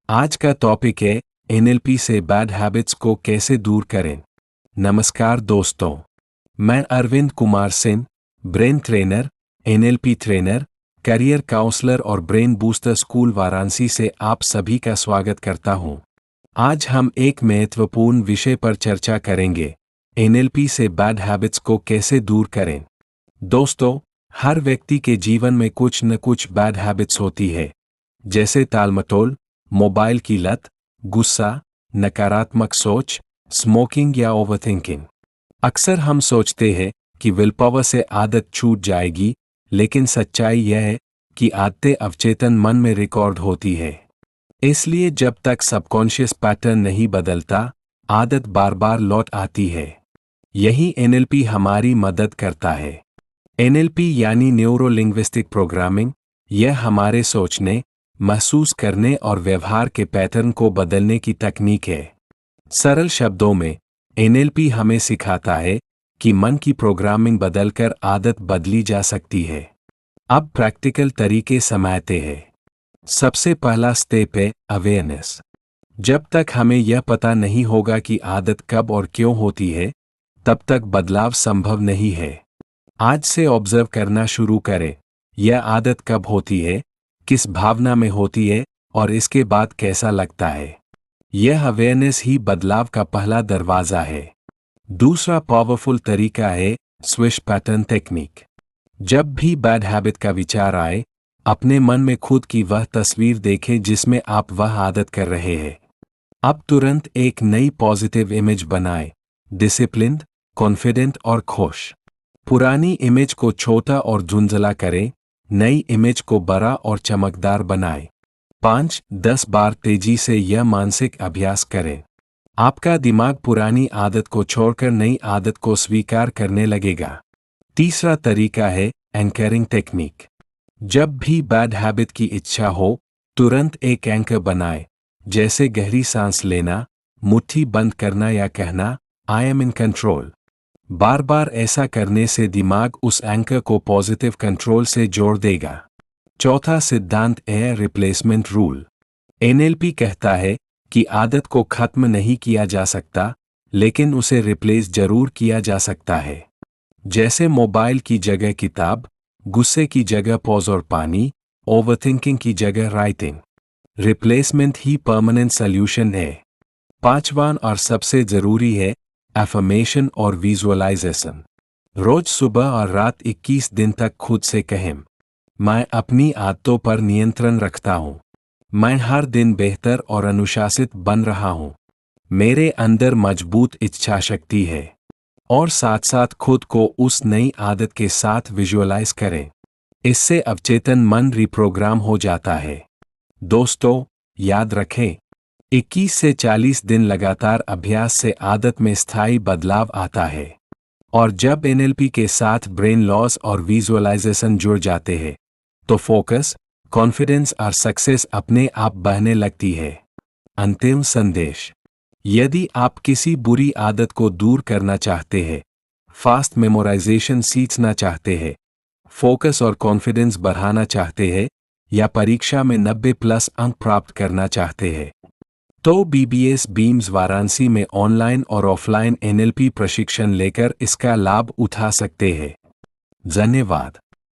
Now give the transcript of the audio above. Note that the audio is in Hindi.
आज का टॉपिक है एनएलपी से बैड हैबिट्स को कैसे दूर करें। नमस्कार दोस्तों, मैं Arvind Kumar Singh, brain trainer, NLP trainer, career counsellor और ब्रेन बूस्टर स्कूल वाराणसी से आप सभी का स्वागत करता हूं। आज हम एक महत्वपूर्ण विषय पर चर्चा करेंगे, एनएलपी से बैड हैबिट्स को कैसे दूर करें। दोस्तों, हर व्यक्ति के जीवन में कुछ न कुछ बैड हैबिट्स होती है, जैसे टालमटोल, मोबाइल की लत, गुस्सा, नकारात्मक सोच, स्मोकिंग या ओवरथिंकिंग। अक्सर हम सोचते हैं कि विल पावर से आदत छूट जाएगी, लेकिन सच्चाई यह है कि आदतें अवचेतन मन में रिकॉर्ड होती है। इसलिए जब तक सबकॉन्शियस पैटर्न नहीं बदलता, आदत बार बार लौट आती है। यही एनएलपी हमारी मदद करता है। एनएलपी यानी न्यूरो लिंग्विस्टिक प्रोग्रामिंग, यह हमारे सोचने, महसूस करने और व्यवहार के पैटर्न को बदलने की तकनीक है। सरल शब्दों में, एनएलपी हमें सिखाता है कि मन की प्रोग्रामिंग बदलकर आदत बदली जा सकती है। अब प्रैक्टिकल तरीके समझते हैं। सबसे पहला स्टेप है अवेयरनेस। जब तक हमें यह पता नहीं होगा कि आदत कब और क्यों होती है, तब तक बदलाव संभव नहीं है। आज से ऑब्जर्व करना शुरू करें, यह आदत कब होती है, किस भावना में होती है और इसके बाद कैसा लगता है। यह अवेयरनेस ही बदलाव का पहला दरवाजा है। दूसरा पावरफुल तरीका है स्विच पैटर्न टेक्निक। जब भी बैड हैबिट का विचार आए, अपने मन में खुद की वह तस्वीर देखें जिसमें आप वह आदत कर रहे हैं। अब तुरंत एक नई पॉजिटिव इमेज बनाएं, डिसिप्लिन्ड, कॉन्फिडेंट और खुश। पुरानी इमेज को छोटा और धुंधला करें, नई इमेज को बड़ा और चमकदार बनाएं। 5-10 बार तेजी से यह मानसिक अभ्यास करें। आपका दिमाग पुरानी आदत को छोड़कर नई आदत को स्वीकार करने लगेगा। तीसरा तरीका है एंकरिंग टेक्निक। जब भी बैड हैबिट की इच्छा हो, तुरंत एक एंकर बनाएं, जैसे गहरी सांस लेना, मुट्ठी बंद करना या कहना, आई एम इन कंट्रोल। बार बार ऐसा करने से दिमाग उस एंकर को पॉजिटिव कंट्रोल से जोड़ देगा। चौथा सिद्धांत है रिप्लेसमेंट रूल। एनएलपी कहता है कि आदत को खत्म नहीं किया जा सकता, लेकिन उसे रिप्लेस जरूर किया जा सकता है। जैसे मोबाइल की जगह किताब, गुस्से की जगह पॉज और पानी, ओवरथिंकिंग की जगह राइटिंग। रिप्लेसमेंट ही परमानेंट सॉल्यूशन है। पांचवां और सबसे जरूरी है एफर्मेशन और विजुअलाइजेशन। रोज सुबह और रात 21 दिन तक खुद से कहें, मैं अपनी आदतों पर नियंत्रण रखता हूं। मैं हर दिन बेहतर और अनुशासित बन रहा हूं। मेरे अंदर मजबूत इच्छा शक्ति है। और साथ साथ खुद को उस नई आदत के साथ विजुअलाइज करें। इससे अवचेतन मन रिप्रोग्राम हो जाता है। दोस्तों, याद रखें, 21 से 40 दिन लगातार अभ्यास से आदत में स्थायी बदलाव आता है। और जब एनएलपी के साथ ब्रेन लॉस और विजुअलाइजेशन जुड़ जाते हैं, तो फोकस, कॉन्फिडेंस और सक्सेस अपने आप बढ़ने लगती है। अंतिम संदेश: यदि आप किसी बुरी आदत को दूर करना चाहते हैं, फास्ट मेमोराइजेशन सीखना चाहते हैं, फोकस और कॉन्फिडेंस बढ़ाना चाहते हैं, या परीक्षा में 90+ अंक प्राप्त करना चाहते हैं, तो बीबीएस बीम्स वाराणसी में ऑनलाइन और ऑफलाइन एनएलपी प्रशिक्षण लेकर इसका लाभ उठा सकते हैं। धन्यवाद।